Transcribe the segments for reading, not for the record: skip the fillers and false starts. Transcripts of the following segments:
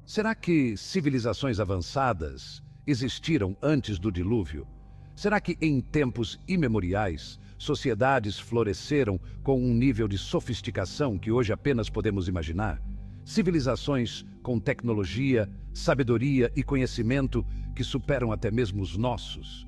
Será que civilizações avançadas existiram antes do dilúvio? Será que em tempos imemoriais, sociedades floresceram com um nível de sofisticação que hoje apenas podemos imaginar? Civilizações com tecnologia, sabedoria e conhecimento que superam até mesmo os nossos?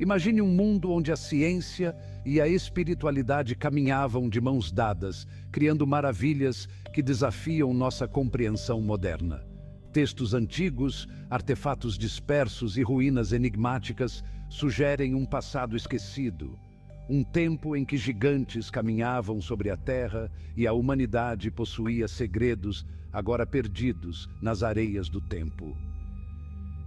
Imagine um mundo onde a ciência e a espiritualidade caminhavam de mãos dadas, criando maravilhas que desafiam nossa compreensão moderna. Textos antigos, artefatos dispersos e ruínas enigmáticas sugerem um passado esquecido. Um tempo em que gigantes caminhavam sobre a terra e a humanidade possuía segredos agora perdidos nas areias do tempo.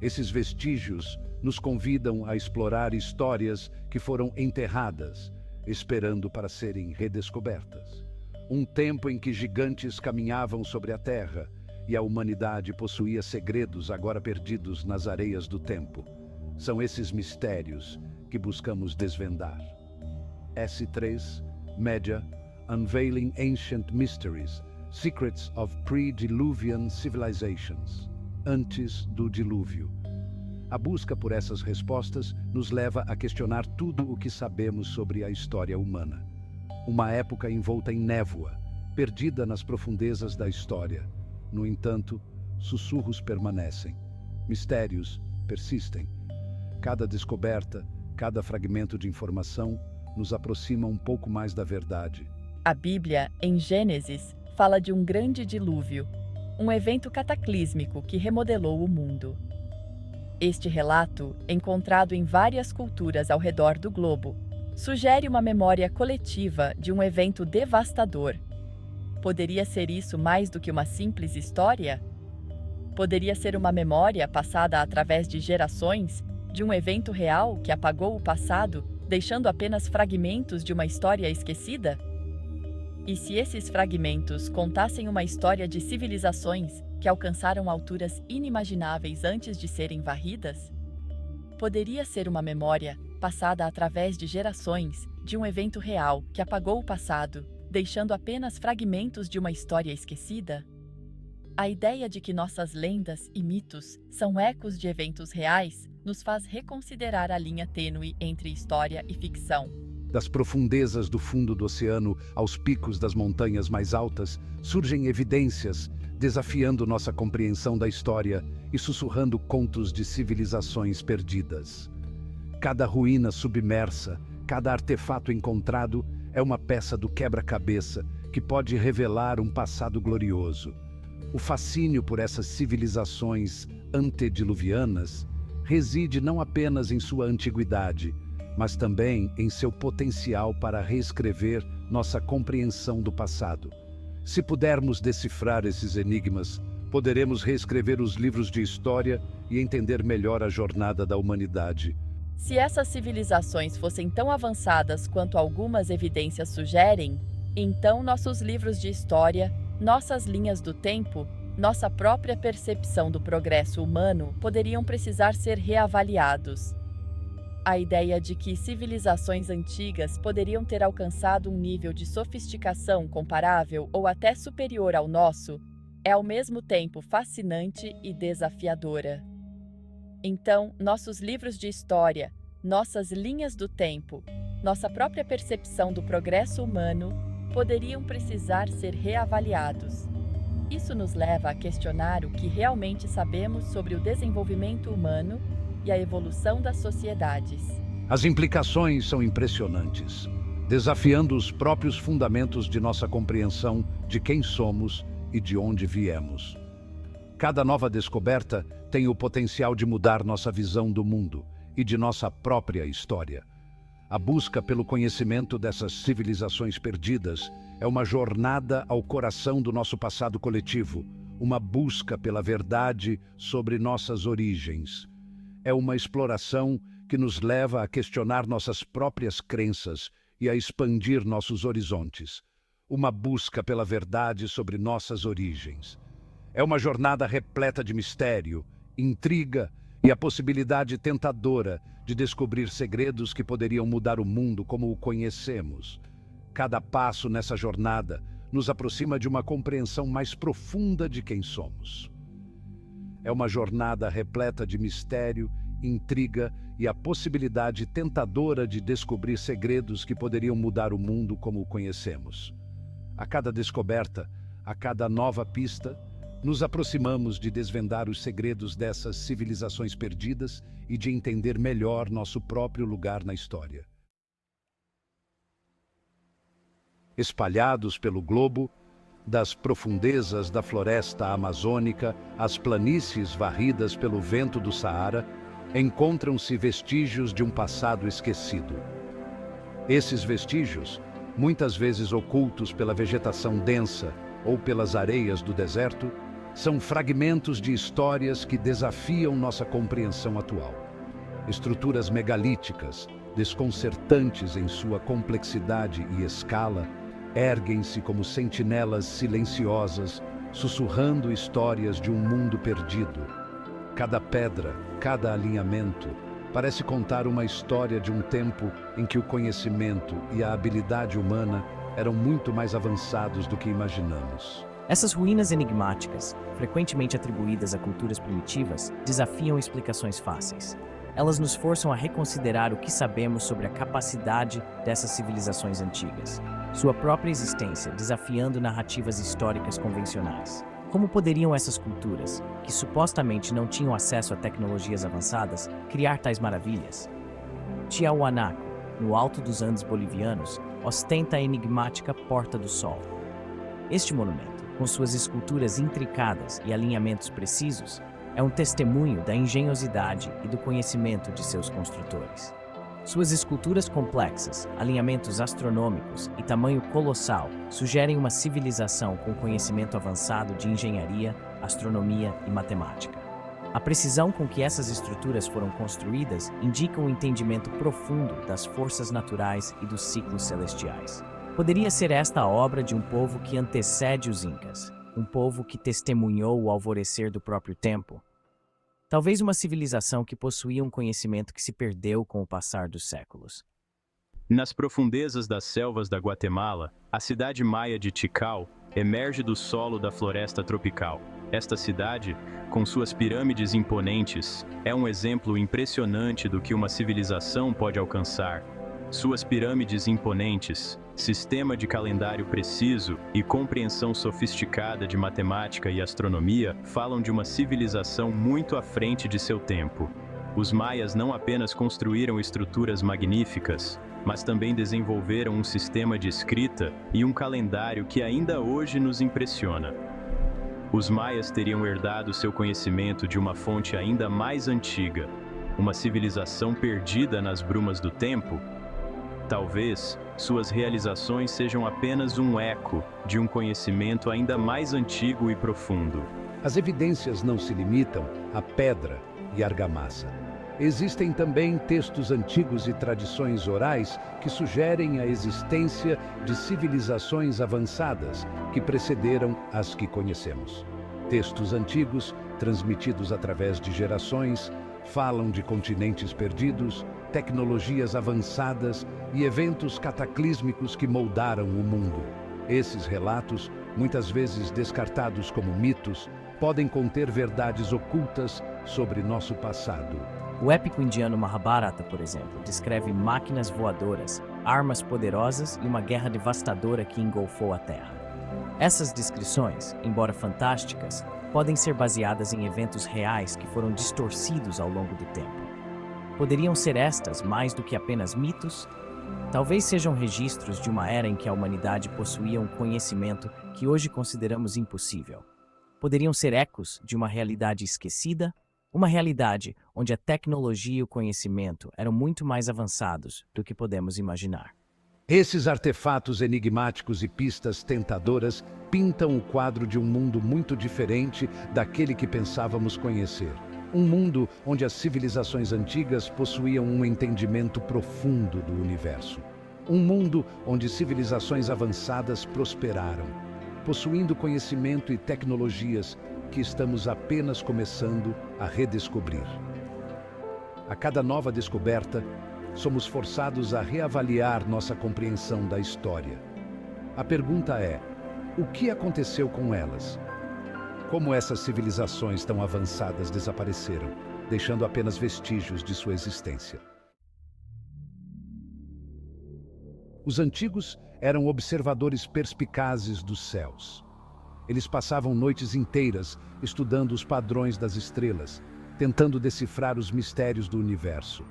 Esses vestígios nos convidam a explorar histórias que foram enterradas, esperando para serem redescobertas. Um tempo em que gigantes caminhavam sobre a terra e a humanidade possuía segredos agora perdidos nas areias do tempo. São esses mistérios que buscamos desvendar. S3 Media Unveiling Ancient Mysteries, Secrets of Pre-Diluvian Civilizations, antes do dilúvio. A busca por essas respostas nos leva a questionar tudo o que sabemos sobre a história humana. Uma época envolta em névoa, perdida nas profundezas da história. No entanto, sussurros permanecem, mistérios persistem. Cada descoberta, cada fragmento de informação nos aproxima um pouco mais da verdade. A Bíblia, em Gênesis, fala de um grande dilúvio, um evento cataclísmico que remodelou o mundo. Este relato, encontrado em várias culturas ao redor do globo, sugere uma memória coletiva de um evento devastador. Poderia ser isso mais do que uma simples história? Poderia ser uma memória passada através de gerações de um evento real que apagou o passado, deixando apenas fragmentos de uma história esquecida? E se esses fragmentos contassem uma história de civilizações que alcançaram alturas inimagináveis antes de serem varridas? Poderia ser uma memória passada através de gerações de um evento real que apagou o passado, deixando apenas fragmentos de uma história esquecida? A ideia de que nossas lendas e mitos são ecos de eventos reais nos faz reconsiderar a linha tênue entre história e ficção. Das profundezas do fundo do oceano aos picos das montanhas mais altas, surgem evidências, desafiando nossa compreensão da história e sussurrando contos de civilizações perdidas. Cada ruína submersa, cada artefato encontrado é uma peça do quebra-cabeça que pode revelar um passado glorioso. O fascínio por essas civilizações antediluvianas reside não apenas em sua antiguidade, mas também em seu potencial para reescrever nossa compreensão do passado. Se pudermos decifrar esses enigmas, poderemos reescrever os livros de história e entender melhor a jornada da humanidade. Se essas civilizações fossem tão avançadas quanto algumas evidências sugerem, então nossos livros de história, nossas linhas do tempo, nossa própria percepção do progresso humano poderiam precisar ser reavaliados. A ideia de que civilizações antigas poderiam ter alcançado um nível de sofisticação comparável ou até superior ao nosso é ao mesmo tempo fascinante e desafiadora. Então, nossos livros de história, nossas linhas do tempo, nossa própria percepção do progresso humano poderiam precisar ser reavaliados. Isso nos leva a questionar o que realmente sabemos sobre o desenvolvimento humano e a evolução das sociedades. As implicações são impressionantes, desafiando os próprios fundamentos de nossa compreensão de quem somos e de onde viemos. Cada nova descoberta tem o potencial de mudar nossa visão do mundo e de nossa própria história. A busca pelo conhecimento dessas civilizações perdidas é uma jornada ao coração do nosso passado coletivo, uma busca pela verdade sobre nossas origens. É uma exploração que nos leva a questionar nossas próprias crenças e a expandir nossos horizontes. Uma busca pela verdade sobre nossas origens. É uma jornada repleta de mistério, intriga e a possibilidade tentadora de descobrir segredos que poderiam mudar o mundo como o conhecemos. Cada passo nessa jornada nos aproxima de uma compreensão mais profunda de quem somos. É uma jornada repleta de mistério, intriga e a possibilidade tentadora de descobrir segredos que poderiam mudar o mundo como o conhecemos. A cada descoberta, a cada nova pista, nos aproximamos de desvendar os segredos dessas civilizações perdidas e de entender melhor nosso próprio lugar na história. Espalhados pelo globo, das profundezas da floresta amazônica às planícies varridas pelo vento do Saara, encontram-se vestígios de um passado esquecido. Esses vestígios, muitas vezes ocultos pela vegetação densa ou pelas areias do deserto, são fragmentos de histórias que desafiam nossa compreensão atual. Estruturas megalíticas, desconcertantes em sua complexidade e escala, erguem-se como sentinelas silenciosas, sussurrando histórias de um mundo perdido. Cada pedra, cada alinhamento, parece contar uma história de um tempo em que o conhecimento e a habilidade humana eram muito mais avançados do que imaginamos. Essas ruínas enigmáticas, frequentemente atribuídas a culturas primitivas, desafiam explicações fáceis. Elas nos forçam a reconsiderar o que sabemos sobre a capacidade dessas civilizações antigas, sua própria existência, desafiando narrativas históricas convencionais. Como poderiam essas culturas, que supostamente não tinham acesso a tecnologias avançadas, criar tais maravilhas? Tiahuanaco, no alto dos Andes bolivianos, ostenta a enigmática Porta do Sol. Este monumento, com suas esculturas intricadas e alinhamentos precisos, é um testemunho da engenhosidade e do conhecimento de seus construtores. Suas esculturas complexas, alinhamentos astronômicos e tamanho colossal sugerem uma civilização com conhecimento avançado de engenharia, astronomia e matemática. A precisão com que essas estruturas foram construídas indica um entendimento profundo das forças naturais e dos ciclos celestiais. Poderia ser esta a obra de um povo que antecede os Incas, um povo que testemunhou o alvorecer do próprio tempo. Talvez uma civilização que possuía um conhecimento que se perdeu com o passar dos séculos. Nas profundezas das selvas da Guatemala, a cidade maia de Tikal emerge do solo da floresta tropical. Esta cidade, com suas pirâmides imponentes, é um exemplo impressionante do que uma civilização pode alcançar. Suas pirâmides imponentes, sistema de calendário preciso e compreensão sofisticada de matemática e astronomia falam de uma civilização muito à frente de seu tempo. Os maias não apenas construíram estruturas magníficas, mas também desenvolveram um sistema de escrita e um calendário que ainda hoje nos impressiona. Os maias teriam herdado seu conhecimento de uma fonte ainda mais antiga, uma civilização perdida nas brumas do tempo. Talvez suas realizações sejam apenas um eco de um conhecimento ainda mais antigo e profundo. As evidências não se limitam à pedra e argamassa. Existem também textos antigos e tradições orais que sugerem a existência de civilizações avançadas que precederam as que conhecemos. Textos antigos, transmitidos através de gerações, falam de continentes perdidos, tecnologias avançadas e eventos cataclísmicos que moldaram o mundo. Esses relatos, muitas vezes descartados como mitos, podem conter verdades ocultas sobre nosso passado. O épico indiano Mahabharata, por exemplo, descreve máquinas voadoras, armas poderosas e uma guerra devastadora que engolfou a Terra. Essas descrições, embora fantásticas, podem ser baseadas em eventos reais que foram distorcidos ao longo do tempo. Poderiam ser estas mais do que apenas mitos? Talvez sejam registros de uma era em que a humanidade possuía um conhecimento que hoje consideramos impossível. Poderiam ser ecos de uma realidade esquecida? Uma realidade onde a tecnologia e o conhecimento eram muito mais avançados do que podemos imaginar. Esses artefatos enigmáticos e pistas tentadoras pintam o quadro de um mundo muito diferente daquele que pensávamos conhecer. Um mundo onde as civilizações antigas possuíam um entendimento profundo do universo. Um mundo onde civilizações avançadas prosperaram, possuindo conhecimento e tecnologias que estamos apenas começando a redescobrir. A cada nova descoberta, somos forçados a reavaliar nossa compreensão da história. A pergunta é: o que aconteceu com elas? Como essas civilizações tão avançadas desapareceram, deixando apenas vestígios de sua existência. Os antigos eram observadores perspicazes dos céus. Eles passavam noites inteiras estudando os padrões das estrelas, tentando decifrar os mistérios do universo.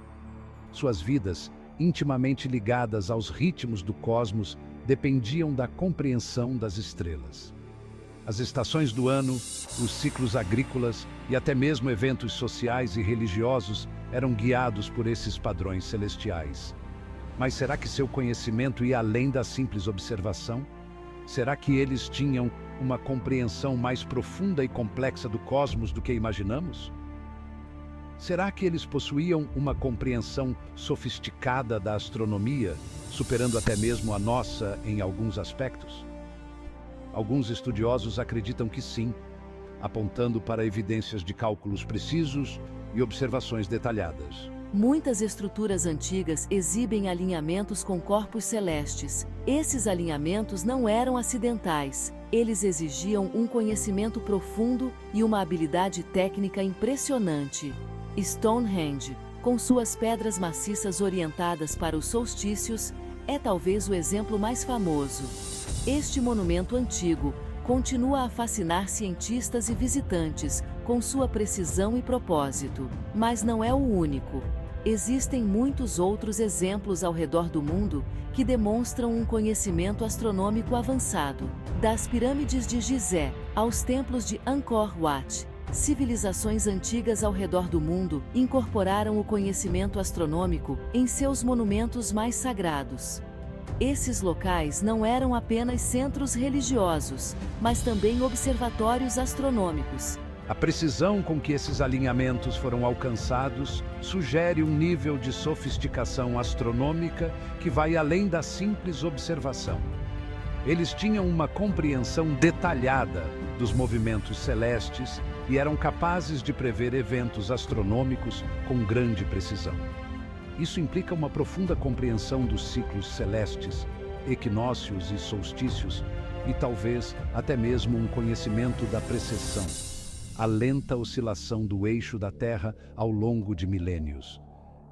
Suas vidas, intimamente ligadas aos ritmos do cosmos, dependiam da compreensão das estrelas. As estações do ano, os ciclos agrícolas e até mesmo eventos sociais e religiosos eram guiados por esses padrões celestiais. Mas será que seu conhecimento ia além da simples observação? Será que eles tinham uma compreensão mais profunda e complexa do cosmos do que imaginamos? Será que eles possuíam uma compreensão sofisticada da astronomia, superando até mesmo a nossa em alguns aspectos? Alguns estudiosos acreditam que sim, apontando para evidências de cálculos precisos e observações detalhadas. Muitas estruturas antigas exibem alinhamentos com corpos celestes. Esses alinhamentos não eram acidentais. Eles exigiam um conhecimento profundo e uma habilidade técnica impressionante. Stonehenge, com suas pedras maciças orientadas para os solstícios, é talvez o exemplo mais famoso. Este monumento antigo continua a fascinar cientistas e visitantes com sua precisão e propósito. Mas não é o único. Existem muitos outros exemplos ao redor do mundo que demonstram um conhecimento astronômico avançado. Das pirâmides de Gizé aos templos de Angkor Wat, civilizações antigas ao redor do mundo incorporaram o conhecimento astronômico em seus monumentos mais sagrados. Esses locais não eram apenas centros religiosos, mas também observatórios astronômicos. A precisão com que esses alinhamentos foram alcançados sugere um nível de sofisticação astronômica que vai além da simples observação. Eles tinham uma compreensão detalhada dos movimentos celestes e eram capazes de prever eventos astronômicos com grande precisão. Isso implica uma profunda compreensão dos ciclos celestes, equinócios e solstícios, e talvez até mesmo um conhecimento da precessão, a lenta oscilação do eixo da Terra ao longo de milênios.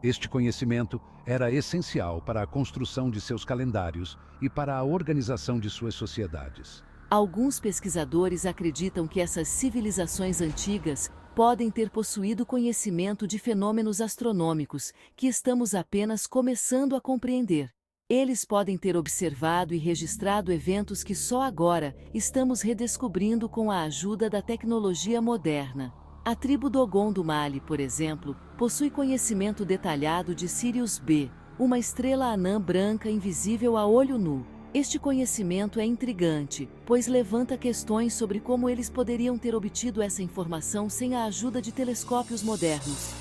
Este conhecimento era essencial para a construção de seus calendários e para a organização de suas sociedades. Alguns pesquisadores acreditam que essas civilizações antigas podem ter possuído conhecimento de fenômenos astronômicos que estamos apenas começando a compreender. Eles podem ter observado e registrado eventos que só agora estamos redescobrindo com a ajuda da tecnologia moderna. A tribo Dogon do Mali, por exemplo, possui conhecimento detalhado de Sirius B, uma estrela anã branca invisível a olho nu. Este conhecimento é intrigante, pois levanta questões sobre como eles poderiam ter obtido essa informação sem a ajuda de telescópios modernos.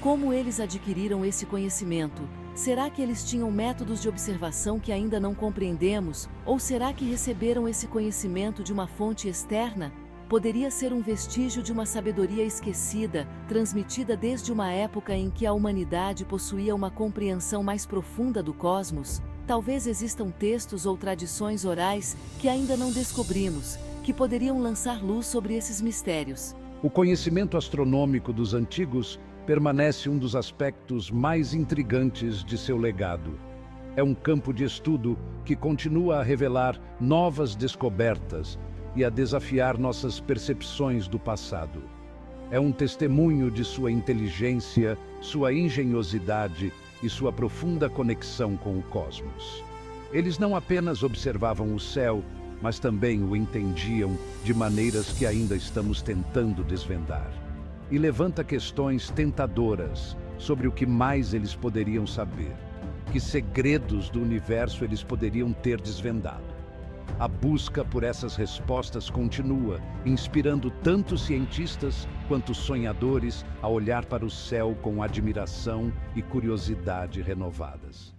Como eles adquiriram esse conhecimento? Será que eles tinham métodos de observação que ainda não compreendemos? Ou será que receberam esse conhecimento de uma fonte externa? Poderia ser um vestígio de uma sabedoria esquecida, transmitida desde uma época em que a humanidade possuía uma compreensão mais profunda do cosmos? Talvez existam textos ou tradições orais que ainda não descobrimos, que poderiam lançar luz sobre esses mistérios. O conhecimento astronômico dos antigos permanece um dos aspectos mais intrigantes de seu legado. É um campo de estudo que continua a revelar novas descobertas e a desafiar nossas percepções do passado. É um testemunho de sua inteligência, sua engenhosidade e sua profunda conexão com o cosmos. Eles não apenas observavam o céu, mas também o entendiam de maneiras que ainda estamos tentando desvendar. E levanta questões tentadoras sobre o que mais eles poderiam saber, que segredos do universo eles poderiam ter desvendado. A busca por essas respostas continua, inspirando tanto cientistas quanto sonhadores a olhar para o céu com admiração e curiosidade renovadas.